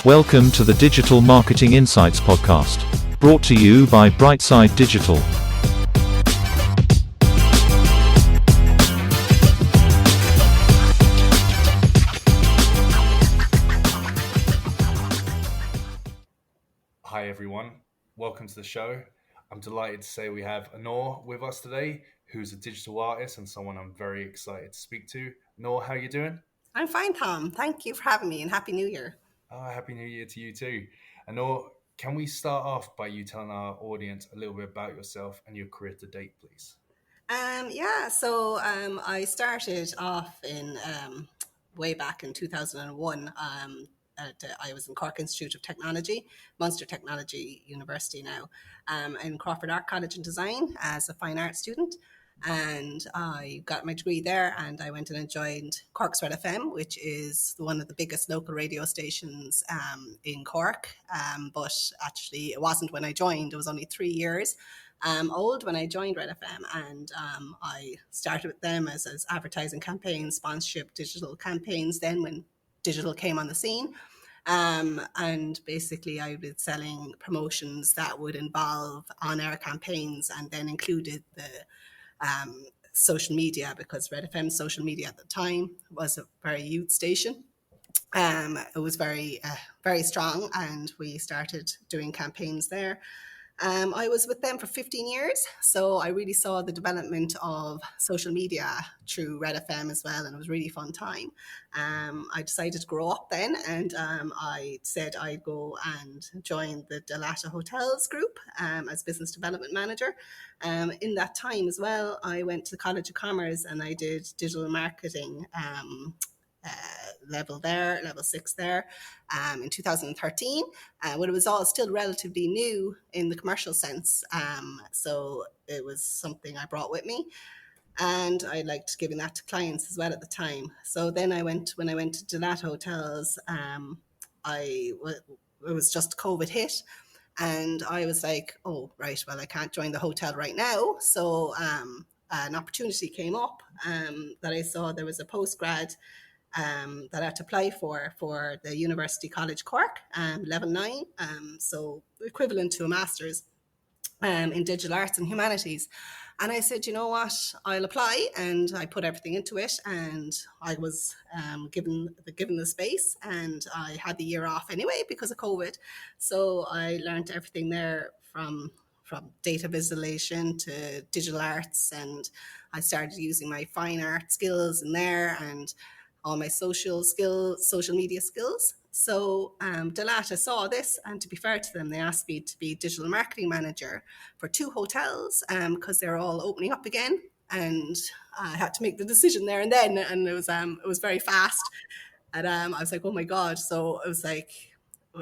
Welcome to the Digital Marketing Insights podcast, brought to you by Brightside Digital. Hi everyone, welcome to the show. I'm delighted to say we have Onoir with us today, who's a digital artist and someone I'm very excited to speak to. Onoir, how are you doing? I'm fine, Tom. Thank you for having me, and Happy New Year. Happy New Year to you too. Onoir, can we start off by you telling our audience a little bit about yourself and your career to date, please? I started off in way back in 2001. I was in Cork Institute of Technology, Munster Technology University now, in Crawford Art College and Design as a fine art student. And I got my degree there, and I went and joined Cork's Red FM, which is one of the biggest local radio stations in Cork. But actually, it wasn't when I joined. It was only 3 years old when I joined Red FM, and I started with them as advertising campaigns, sponsorship, digital campaigns. Then when digital came on the scene, and basically I was selling promotions that would involve on-air campaigns, and then included the social media, because Red FM's social media at the time was a very youth station. It was very strong, and we started doing campaigns there. I was with them for 15 years, so I really saw the development of social media through Red FM as well, and it was a really fun time. I decided to grow up then, and I said I'd go and join the Delata Hotels group as business development manager. In that time as well, I went to the College of Commerce and I did digital marketing level 6 there in 2013, when it was all still relatively new in the commercial sense. So it was something I brought with me, and I liked giving that to clients as well at the time. So then when I went to Delata Hotels, it was just COVID hit, and I was like, oh, right, well, I can't join the hotel right now. So an opportunity came up that I saw. There was a postgrad that I had to apply for the University College Cork, level 9, so equivalent to a master's in digital arts and humanities. And I said, you know what, I'll apply, and I put everything into it, and I was given the space, and I had the year off anyway because of COVID. So I learned everything there from data visualization to digital arts, and I started using my fine art skills in there, and all my social media skills. So Delata saw this, and to be fair to them, they asked me to be digital marketing manager for 2 hotels because they're all opening up again, and I had to make the decision there and then, and it was very fast, and I was like, oh my god. So it was like,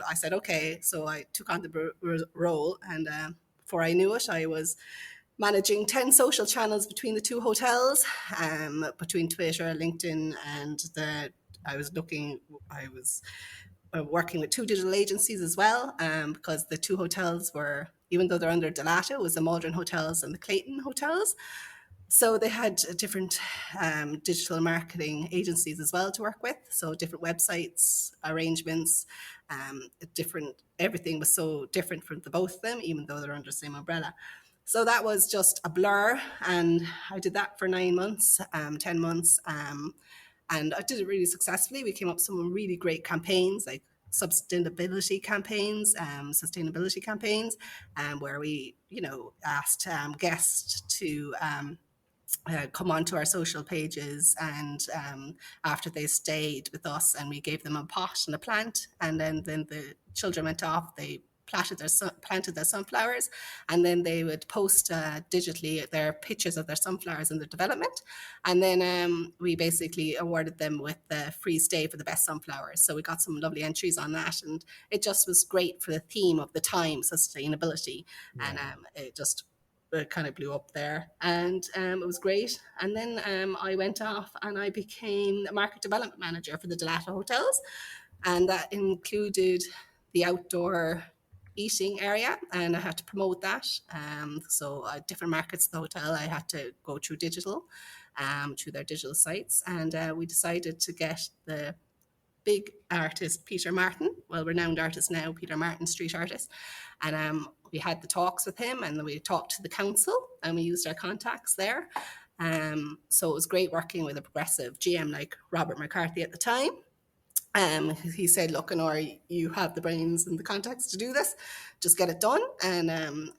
I said okay, so I took on the role, and before I knew it, I was managing 10 social channels between the 2 hotels, between Twitter, LinkedIn, and I was working with 2 digital agencies as well, because the 2 hotels were, even though they're under Delata, it was the Maldron Hotels and the Clayton Hotels. So they had different digital marketing agencies as well to work with. So different websites, arrangements, everything was so different for the both of them, even though they're under the same umbrella. So that was just a blur, and I did that for 9 months, 10 months, and I did it really successfully. We came up with some really great campaigns, like sustainability campaigns, where we, asked guests to come onto our social pages, and after they stayed with us, and we gave them a pot and a plant, and then the children went off, they planted their sunflowers, and then they would post digitally their pictures of their sunflowers and their development, and then we basically awarded them with the free stay for the best sunflowers. So we got some lovely entries on that, and it just was great for the theme of the time, sustainability. Yeah. And it kind of blew up there, and it was great. And then I went off and I became a market development manager for the Delata Hotels, and that included the outdoor eating area, and I had to promote that. So different markets of the hotel, I had to go through digital, through their digital sites, and we decided to get the big artist, Peter Martin, well, renowned artist now, Peter Martin, street artist. And we had the talks with him, and we talked to the council, and we used our contacts there. So it was great working with a progressive GM like Robert McCarthy at the time. He said, look, Onoir, you have the brains and the contacts to do this. Just get it done, and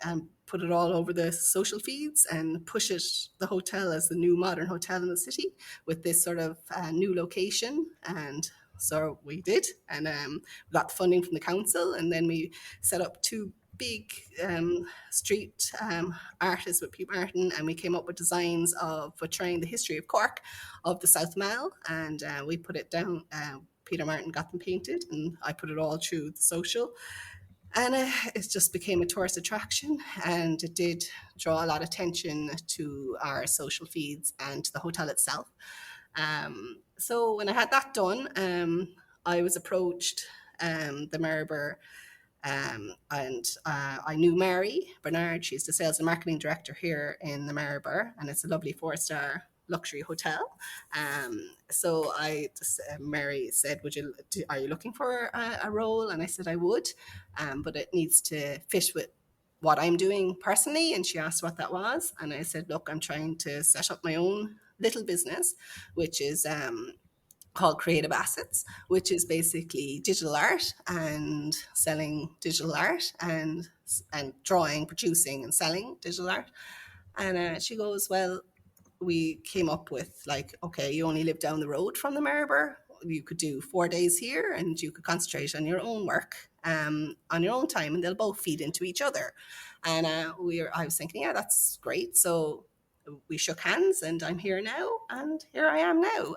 put it all over the social feeds and push it, the hotel as the new modern hotel in the city with this sort of new location. And so we did, and we got the funding from the council, and then we set up two big street artists with Pete Martin, and we came up with designs of portraying the history of Cork, of the South Mall, and we put it down. Peter Martin got them painted, and I put it all through the social. And it just became a tourist attraction, and it did draw a lot of attention to our social feeds and to the hotel itself. So when I had that done, I was approached the Maribor, and I knew Mary Bernard. She's the sales and marketing director here in the Maribor, and it's a lovely 4-star luxury hotel. So Mary said, are you looking for a role? And I said I would, but it needs to fit with what I'm doing personally. And she asked what that was, and I said, look, I'm trying to set up my own little business, which is called Creative Assets, which is basically digital art and selling digital art, and drawing, producing and selling digital art. And she goes, well, we came up with like, okay, you only live down the road from the Maribor. You could do 4 days here, and you could concentrate on your own work on your own time, and they'll both feed into each other. And I was thinking, yeah, that's great. So we shook hands, and I'm here now, and here I am now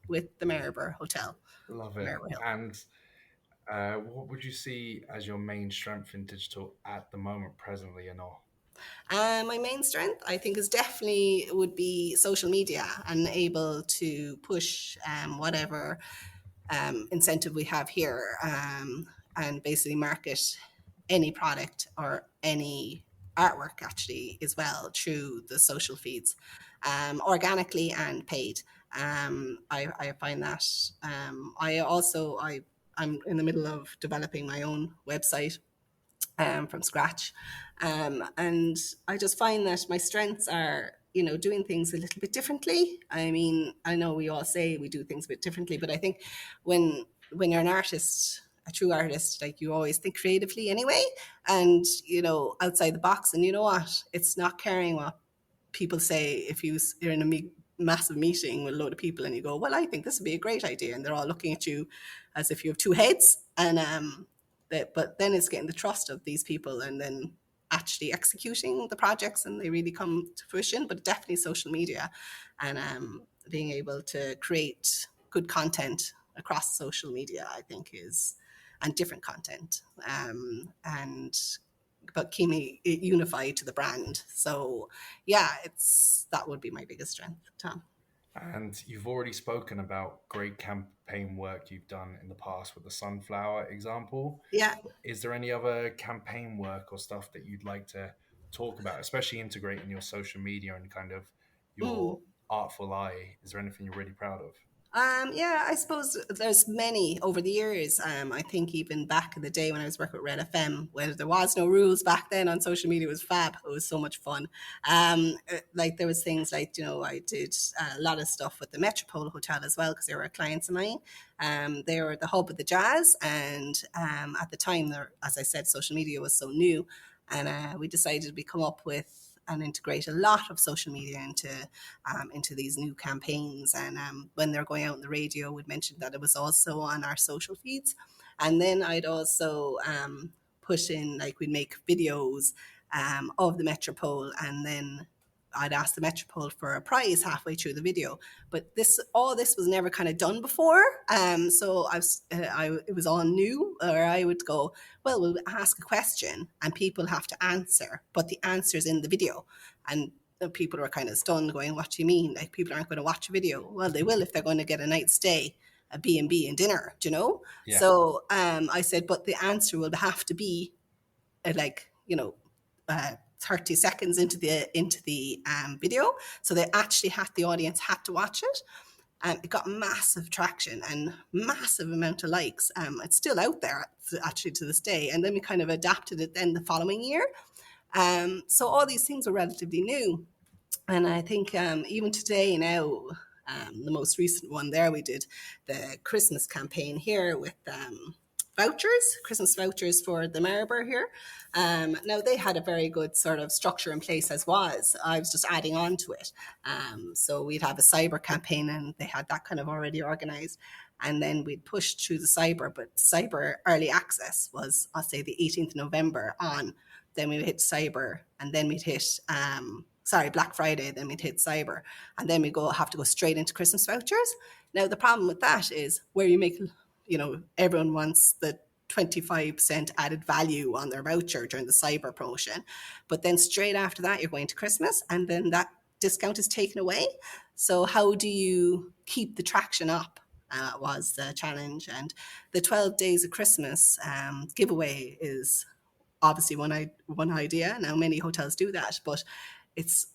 with the Maribor Hotel. Love it. And what would you see as your main strength in digital at the moment, presently, Onoir? My main strength, I think, is definitely would be social media, and able to push whatever incentive we have here, and basically market any product or any artwork actually as well through the social feeds, organically and paid. I find that I'm in the middle of developing my own website from scratch. And I just find that my strengths are, doing things a little bit differently. I mean, I know we all say we do things a bit differently, but I think when you're an artist, a true artist, like, you always think creatively anyway, and, outside the box. And you know what? It's not caring what people say. If you're in a massive meeting with a load of people, and you go, well, I think this would be a great idea, and they're all looking at you as if you have two heads. And but then it's getting the trust of these people, and then actually executing the projects, and they really come to fruition. But definitely social media, and being able to create good content across social media, I think, and different content, but keeping it unified to the brand. So yeah, that would be my biggest strength, Tom. And you've already spoken about great campaign work you've done in the past with the sunflower example. Yeah. Is there any other campaign work or stuff that you'd like to talk about, especially integrating your social media and kind of your artful eye? Is there anything you're really proud of? Yeah, I suppose there's many over the years. I think even back in the day when I was working with Red FM, where there was no rules back then on social media, it was fab. It was so much fun. Like, there was things like, I did a lot of stuff with the Metropole Hotel as well, because they were clients of mine. They were the hub of the jazz, and at the time, as I said, social media was so new, and we decided we come up with and integrate a lot of social media into these new campaigns. And when they're going out on the radio, we'd mention that it was also on our social feeds. And then I'd also put in, like, we'd make videos of the Metropole, and then I'd ask the Metropole for a prize halfway through the video. But all this was never kind of done before. So it was all new. Or I would go, well, we'll ask a question and people have to answer, but the answer's in the video. And people were kind of stunned, going, what do you mean? Like, people aren't going to watch a video? Well, they will if they're going to get a night's stay, a B&B and dinner, Yeah. So I said, but the answer will have to be 30 seconds into the video, so the audience had to watch it. It got massive traction and massive amount of likes. It's still out there actually to this day. And then we kind of adapted it then the following year. So all these things were relatively new. And I think even today now, the most recent one there, we did the Christmas campaign here with Christmas vouchers for the Marber here. Now they had a very good sort of structure in place as was. I was just adding on to it. So we'd have a cyber campaign and they had that kind of already organized. And then we'd push through the cyber, but cyber early access was, I'll say, the 18th of November on. Then we hit cyber, and then we'd hit Black Friday, then we'd hit cyber, and then we have to go straight into Christmas vouchers. Now the problem with that is where you make, everyone wants the 25% added value on their voucher during the cyber promotion, but then straight after that you're going to Christmas, and then that discount is taken away. So how do you keep the traction up? Was the challenge. And the 12 days of Christmas giveaway is obviously one idea. Now many hotels do that, but it's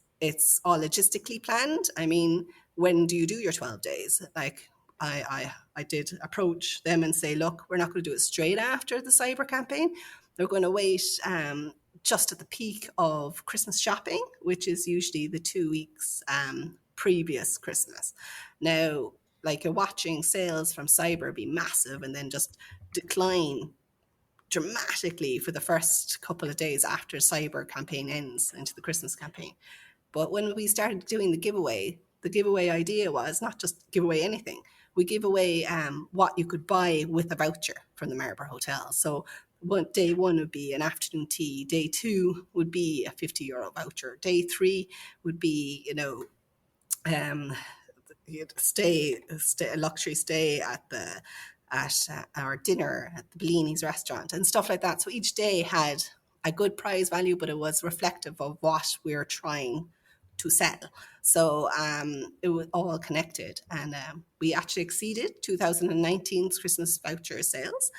all logistically planned. I mean, when do you do your 12 days? Like I did approach them and say, look, we're not going to do it straight after the cyber campaign. They're going to wait just at the peak of Christmas shopping, which is usually the 2 weeks previous Christmas. Now, like, you're watching sales from cyber be massive and then just decline dramatically for the first couple of days after cyber campaign ends into the Christmas campaign. But when we started doing the giveaway idea was not just give away anything. We give away what you could buy with a voucher from the Marber Hotel. So day one would be an afternoon tea. Day two would be a €50 voucher. Day three would be, a luxury stay at our dinner at the Bellini's restaurant and stuff like that. So each day had a good prize value, but it was reflective of what we're trying to sell. So it was all connected, and we actually exceeded 2019's Christmas voucher sales,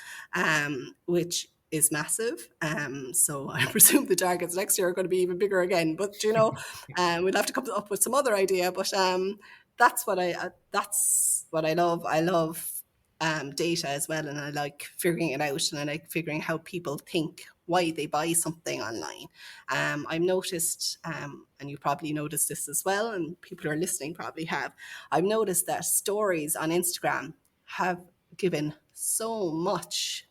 which is massive. So I presume the targets next year are going to be even bigger again. But we'll have to come up with some other idea. But that's what I love. I love data as well, and I like figuring it out, and I like figuring how people think, why they buy something online. I've noticed, and you probably noticed this as well, and people who are listening probably have, I've noticed that stories on Instagram have given so much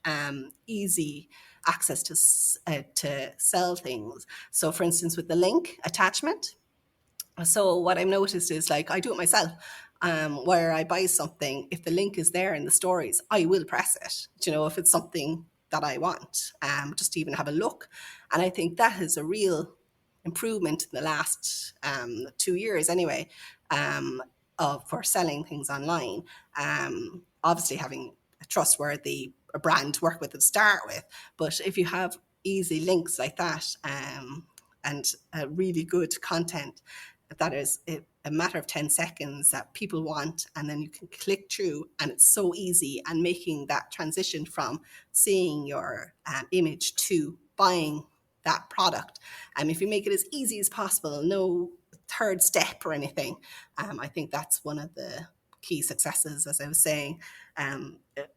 easy access to sell things. So for instance, with the link attachment, so what I've noticed is, like, I do it myself. Where I buy something, if the link is there in the stories, I will press it, if it's something that I want, just to even have a look. And I think that is a real improvement in the last 2 years anyway, for selling things online. Obviously having a trustworthy brand to work with and start with, but if you have easy links like that, and really good content, that is a matter of 10 seconds that people want, and then you can click through, and it's so easy, and making that transition from seeing your image to buying that product. If you make it as easy as possible, no third step or anything, I think that's one of the key successes, as I was saying,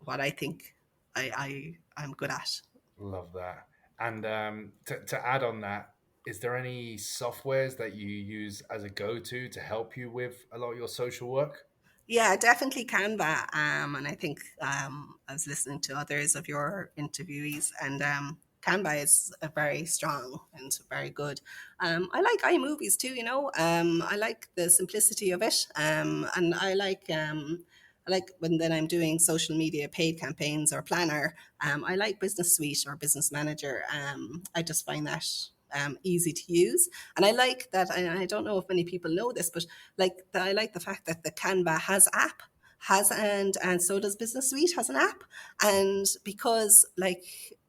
what I think I'm good at. Love that. And to add on that, is there any softwares that you use as a go-to to help you with a lot of your social work? Yeah, definitely Canva. And I think I was listening to others of your interviewees, and Canva is very strong and very good. I like iMovies too, I like the simplicity of it. And I like when then I'm doing social media paid campaigns or planner, I like Business Suite or Business Manager. I just find that easy to use, and I like that. I don't know if many people know this, but I like the fact that the Canva and so does Business Suite has an app, and because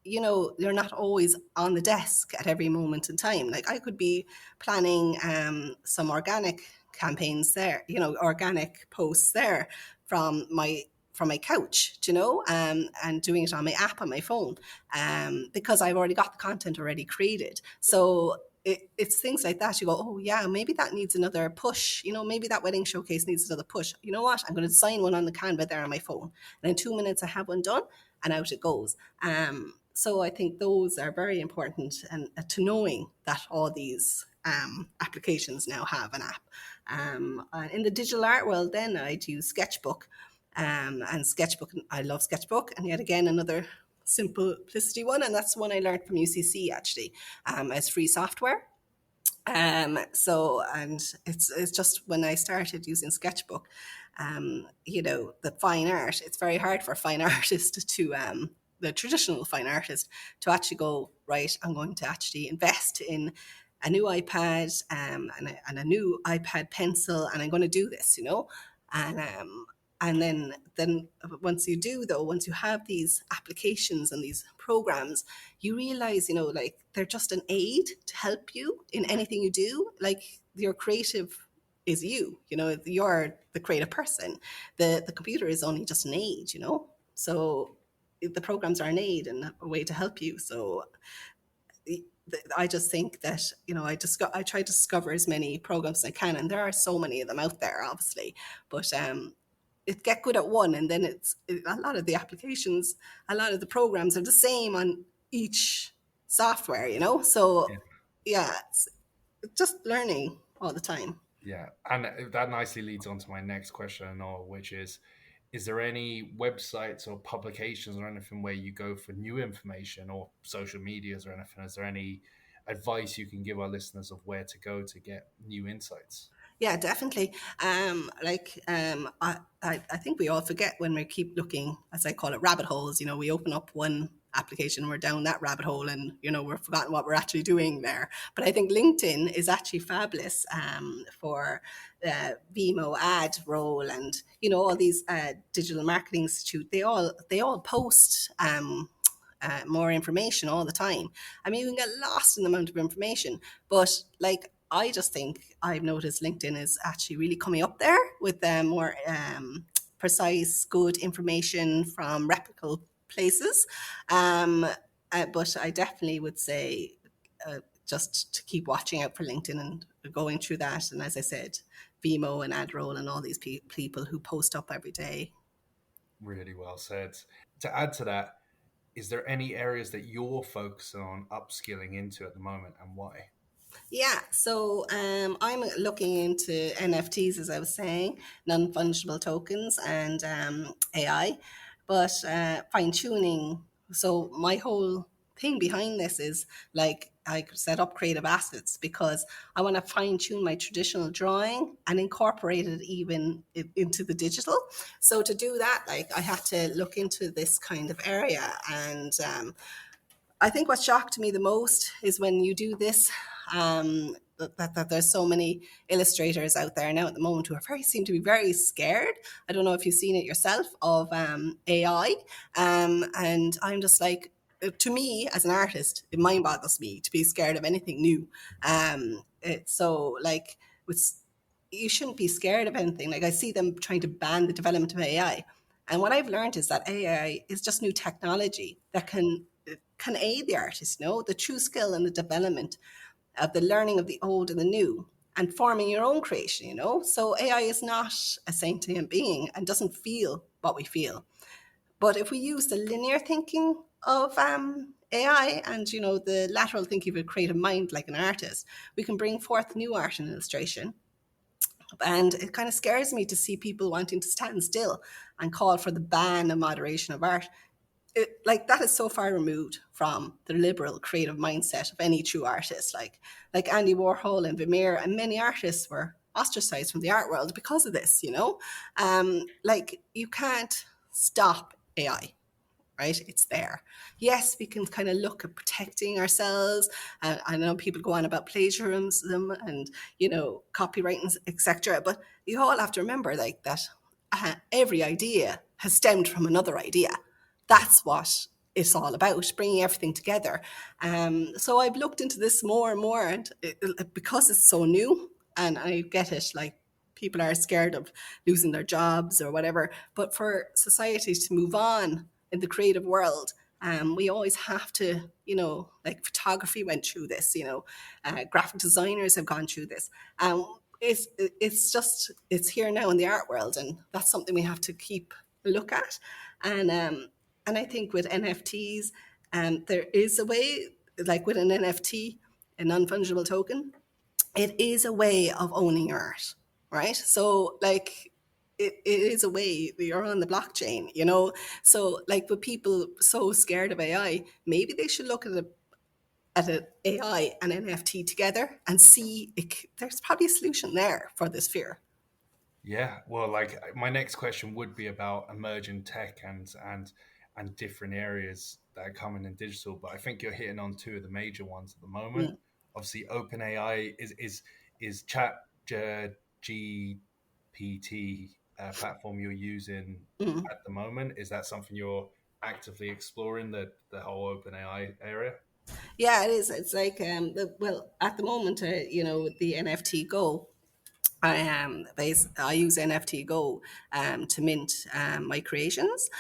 you're not always on the desk at every moment in time. Like, I could be planning some organic campaigns there, organic posts there from my couch, and doing it on my app on my phone, because I've already got the content already created. So it's things like that. You go, oh yeah, maybe that needs another push. Maybe that wedding showcase needs another push. You know what? I'm going to design one on the Canva there on my phone, and in 2 minutes I have one done, and out it goes. So I think those are very important, and to knowing that all these applications now have an app. In the digital art world, then I'd use Sketchbook, and Sketchbook. I love Sketchbook, and yet again another simplicity one, and that's one I learned from UCC actually, as free software. And it's just when I started using Sketchbook, the fine art, it's very hard for a fine artist to, the traditional fine artist, to actually go, right, I'm going to actually invest in a new iPad, and a new iPad pencil, and I'm going to do this, and then once you do, though, once you have these applications and these programs, you realize, like, they're just an aid to help you in anything you do. Like, your creative is you're the creative person. The computer is only just an aid, so the programs are an aid and a way to help you. So I just think that, I try to discover as many programs as I can, and there are so many of them out there, obviously, but get good at one, and then a lot of the applications, a lot of the programs are the same on each software, so it's just learning all the time. Yeah, and that nicely leads on to my next question, Noel, which is there any websites or publications or anything where you go for new information, or social medias or anything? Is there any advice you can give our listeners of where to go to get new insights? Yeah, definitely. I think we all forget when we keep looking, as I call it, rabbit holes. We open up one application, we're down that rabbit hole, and we're forgotten what we're actually doing there. But I think LinkedIn is actually fabulous for Vimo ad role, and all these digital marketing institute. They all post more information all the time. I mean, you can get lost in the amount of information, but like, I just think I've noticed LinkedIn is actually really coming up there with more precise, good information from reputable places. But I definitely would say just to keep watching out for LinkedIn and going through that. And as I said, Vimo and AdRoll and all these people who post up every day. Really well said. To add to that, is there any areas that you're focusing on upskilling into at the moment, and why? Yeah, so I'm looking into NFTs, as I was saying, non-fungible tokens, and AI, but fine tuning. So my whole thing behind this is, like, I set up creative assets because I want to fine tune my traditional drawing and incorporate it even into the digital. So to do that, like, I had to look into this kind of area, and I think what shocked me the most is when you do this, that there's so many illustrators out there now at the moment who seem to be very scared. I don't know if you've seen it yourself, of AI, and I'm just like, to me as an artist, it mind boggles me to be scared of anything new. It's so, like, with you shouldn't be scared of anything. Like, I see them trying to ban the development of AI, and what I've learned is that AI is just new technology that can aid the artist, the true skill and the development of the learning of the old and the new, and forming your own creation, So AI is not a sentient being and doesn't feel what we feel. But if we use the linear thinking of AI and, the lateral thinking of a creative mind like an artist, we can bring forth new art and illustration. And it kind of scares me to see people wanting to stand still and call for the ban and moderation of art. Like, that is so far removed from the liberal creative mindset of any true artist. Like Andy Warhol and Vermeer and many artists were ostracized from the art world because of this. Like, you can't stop AI. Right, it's there. Yes, we can kind of look at protecting ourselves. I know people go on about plagiarism and copywriting, etc. But you all have to remember, like, that every idea has stemmed from another idea. That's what it's all about, bringing everything together. So I've looked into this more and more, and because it's so new, and I get it, like, people are scared of losing their jobs or whatever. But for society to move on in the creative world, We always have to, like photography went through this, graphic designers have gone through this. It's here now in the art world, and that's something we have to keep a look at. And I think with NFTs, there is a way, like with an NFT, a non-fungible token, it is a way of owning your art, right? So like it is a way you're on the blockchain, so like with people so scared of AI, maybe they should look at an AI and NFT together and see there's probably a solution there for this fear. Yeah, well, like my next question would be about emerging tech and different areas that are coming in digital, but I think you're hitting on two of the major ones at the moment. Mm, Obviously, OpenAI is Chat GPT platform you're using mm. at the moment. Is that something you're actively exploring, the whole OpenAI area? Yeah, it is. It's like well, at the moment, the NFT Go, I use NFT Go to mint my creations.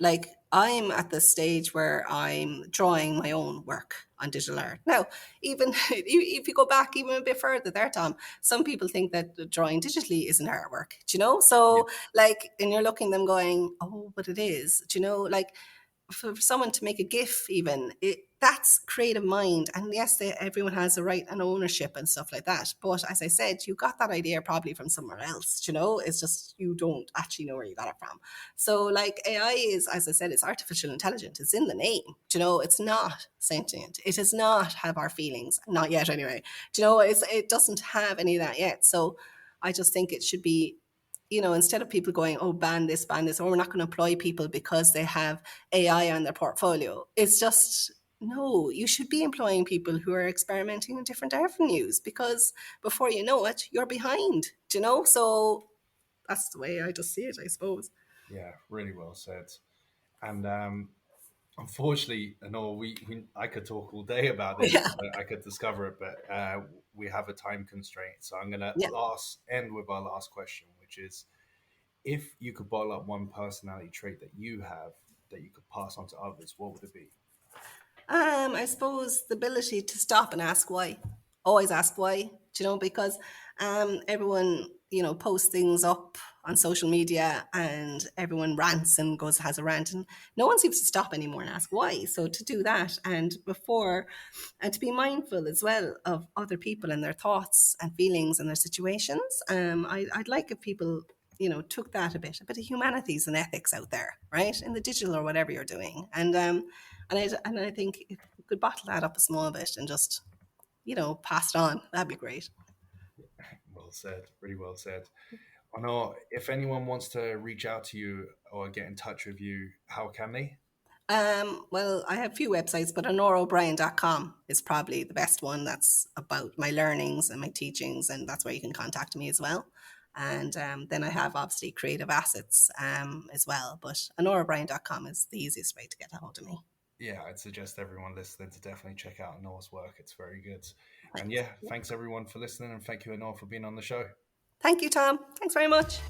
Like I'm at the stage where I'm drawing my own work on digital art. Now, even if you go back even a bit further there, Tom, some people think that drawing digitally isn't artwork. Do you know? Yeah, So like, and you're looking at them going, oh, but it is. Do you know? Like for someone to make a GIF, even that's creative mind, and yes, everyone has a right and ownership and stuff like that. But as I said, you got that idea probably from somewhere else. It's just you don't actually know where you got it from. So, like AI is, as I said, it's artificial intelligence. It's in the name. It's not sentient. It does not have our feelings, not yet, anyway. It doesn't have any of that yet. So, I just think it should be, instead of people going, oh, ban this, or we're not going to employ people because they have AI on their portfolio. It's just, no, you should be employing people who are experimenting in different avenues, because before you know it, you're behind, So that's the way I just see it, I suppose. yeah, really well said. And unfortunately, and all I could talk all day about this. Yeah. I could discover it, but we have a time constraint. So I'm gonna Yeah. end with our last question, which is: if you could bottle up one personality trait that you have that you could pass on to others, what would it be? I suppose the ability to stop and ask why. Always ask why, because everyone, posts things up on social media, and everyone rants and has a rant, and no one seems to stop anymore and ask why. So to do that, and to be mindful as well of other people and their thoughts and feelings and their situations. I'd like if people, took that a bit of humanities and ethics out there, right, in the digital or whatever you're doing, and I think if we could bottle that up a small bit and just, pass it on, that'd be great. Well said, really well said. I know if anyone wants to reach out to you or get in touch with you, how can they? Well, I have a few websites, but honorobrien.com is probably the best one. That's about my learnings and my teachings, and that's where you can contact me as well. And then I have obviously creative assets as well, but honorobrien.com is the easiest way to get a hold of me. Yeah, I'd suggest everyone listening to definitely check out Noah's work. It's very good. And Thanks. yeah, thanks everyone for listening, and thank you, Noah, for being on the show. Thank you, Tom. Thanks very much.